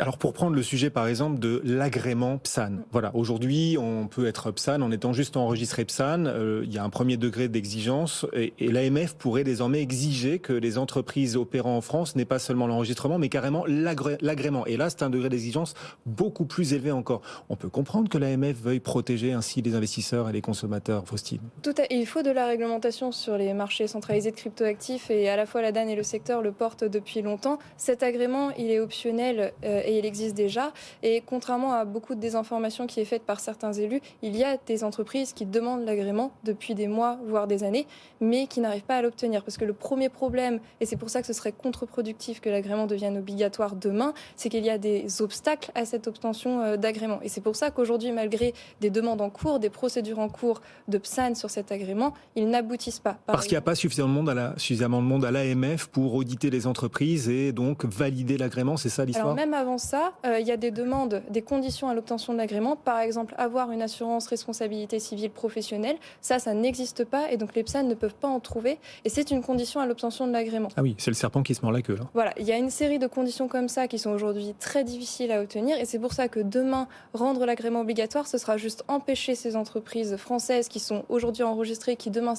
Alors pour prendre le sujet par exemple de l'agrément PSAN, voilà, aujourd'hui on peut être PSAN en étant juste enregistré PSAN, il y a un premier degré d'exigence et l'AMF pourrait désormais exiger que les entreprises opérant en France n'aient pas seulement l'enregistrement mais carrément l'agrément. Et là c'est un degré d'exigence beaucoup plus élevé encore. On peut comprendre que l'AMF veuille protéger ainsi les investisseurs et les consommateurs, Faustine. Il faut de la réglementation sur les marchés centralisés de cryptoactifs et à la fois la DAN et le secteur le portent depuis longtemps. Cet agrément, il est optionnel et il existe déjà. Et contrairement à beaucoup de désinformation qui est faite par certains élus, il y a des entreprises qui demandent l'agrément depuis des mois, voire des années, mais qui n'arrivent pas à l'obtenir. Parce que le premier problème, et c'est pour ça que ce serait contre-productif que l'agrément devienne obligatoire demain, c'est qu'il y a des obstacles à cette obtention d'agrément. Et c'est pour ça qu'aujourd'hui, malgré des demandes en cours, des procédures en cours de PSAN sur cet agrément, ils n'aboutissent pas. Parce qu'il n'y a pas suffisamment de monde à l'AMF pour auditer les entreprises et donc valider l'agrément, c'est ça l'histoire? Alors même avant ça, il y a des demandes, des conditions à l'obtention de l'agrément. Par exemple, avoir une assurance responsabilité civile professionnelle. Ça n'existe pas et donc les PSAN ne peuvent pas en trouver. Et c'est une condition à l'obtention de l'agrément. Ah oui, c'est le serpent qui se mord la queue, là. Voilà, il y a une série de conditions comme ça qui sont aujourd'hui très difficiles à obtenir. Et c'est pour ça que demain, rendre l'agrément obligatoire, ce sera juste empêcher ces entreprises françaises qui sont aujourd'hui enregistrées, qui demain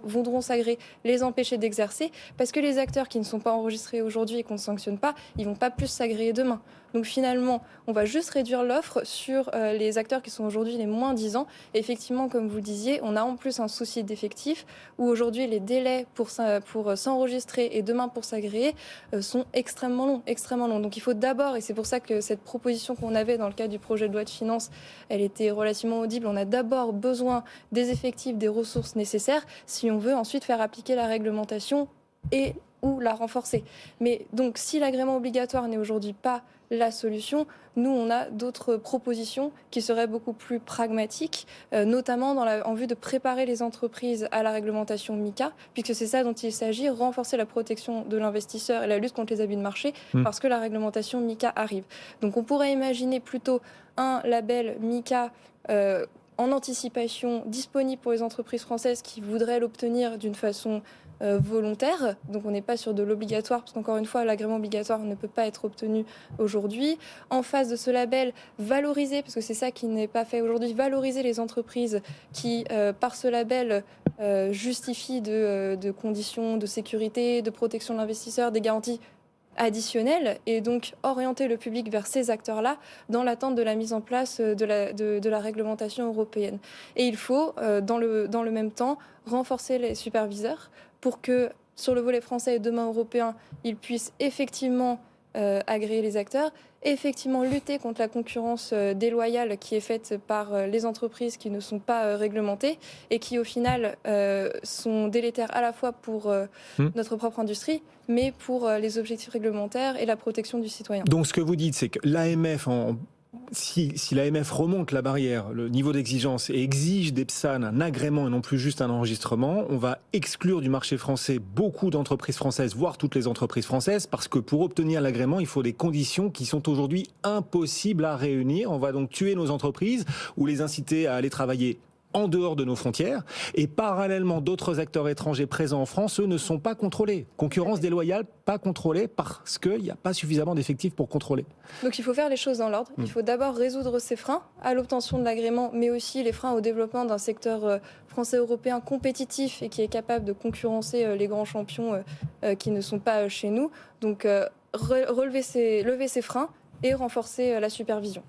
voudront s'agréer, les empêcher d'exercer. Parce que les acteurs qui ne sont pas enregistrés aujourd'hui et qu'on ne sanctionne pas, ils vont pas plus s'agréer demain. Donc finalement, on va juste réduire l'offre sur les acteurs qui sont aujourd'hui les moins 10 ans. Et effectivement, comme vous le disiez, on a en plus un souci d'effectif où aujourd'hui les délais pour s'enregistrer et demain pour s'agréer sont extrêmement longs, extrêmement longs. Donc il faut d'abord, et c'est pour ça que cette proposition qu'on avait dans le cadre du projet de loi de finances, elle était relativement audible, on a d'abord besoin des effectifs, des ressources nécessaires si on veut ensuite faire appliquer la réglementation et ou la renforcer. Mais donc, si l'agrément obligatoire n'est aujourd'hui pas la solution, nous, on a d'autres propositions qui seraient beaucoup plus pragmatiques, notamment en vue de préparer les entreprises à la réglementation MiCA, puisque c'est ça dont il s'agit, renforcer la protection de l'investisseur et la lutte contre les abus de marché, parce que la réglementation MiCA arrive. Donc, on pourrait imaginer plutôt un label MiCA en anticipation disponible pour les entreprises françaises qui voudraient l'obtenir d'une façon volontaire. Donc on n'est pas sur de l'obligatoire, parce qu'encore une fois, l'agrément obligatoire ne peut pas être obtenu aujourd'hui. En face de ce label, valoriser, parce que c'est ça qui n'est pas fait aujourd'hui, valoriser les entreprises qui, par ce label, justifient de conditions de sécurité, de protection de l'investisseur, des garanties additionnel et donc orienter le public vers ces acteurs-là dans l'attente de la mise en place de la réglementation européenne. Et il faut, dans le même temps, renforcer les superviseurs pour que, sur le volet français et demain européen, ils puissent effectivement agréer les acteurs, effectivement lutter contre la concurrence déloyale qui est faite par les entreprises qui ne sont pas réglementées et qui au final sont délétères à la fois pour notre propre industrie mais pour les objectifs réglementaires et la protection du citoyen. Donc ce que vous dites, c'est que l'AMF, si l'AMF remonte la barrière, le niveau d'exigence, et exige des PSAN un agrément et non plus juste un enregistrement, on va exclure du marché français beaucoup d'entreprises françaises, voire toutes les entreprises françaises, parce que pour obtenir l'agrément, il faut des conditions qui sont aujourd'hui impossibles à réunir. On va donc tuer nos entreprises ou les inciter à aller travailler en dehors de nos frontières, et parallèlement d'autres acteurs étrangers présents en France, eux ne sont pas contrôlés. Concurrence déloyale, pas contrôlée parce qu'il n'y a pas suffisamment d'effectifs pour contrôler. Donc il faut faire les choses dans l'ordre. Il faut d'abord résoudre ces freins à l'obtention de l'agrément, mais aussi les freins au développement d'un secteur français-européen compétitif et qui est capable de concurrencer les grands champions qui ne sont pas chez nous. Donc lever ces freins et renforcer la supervision.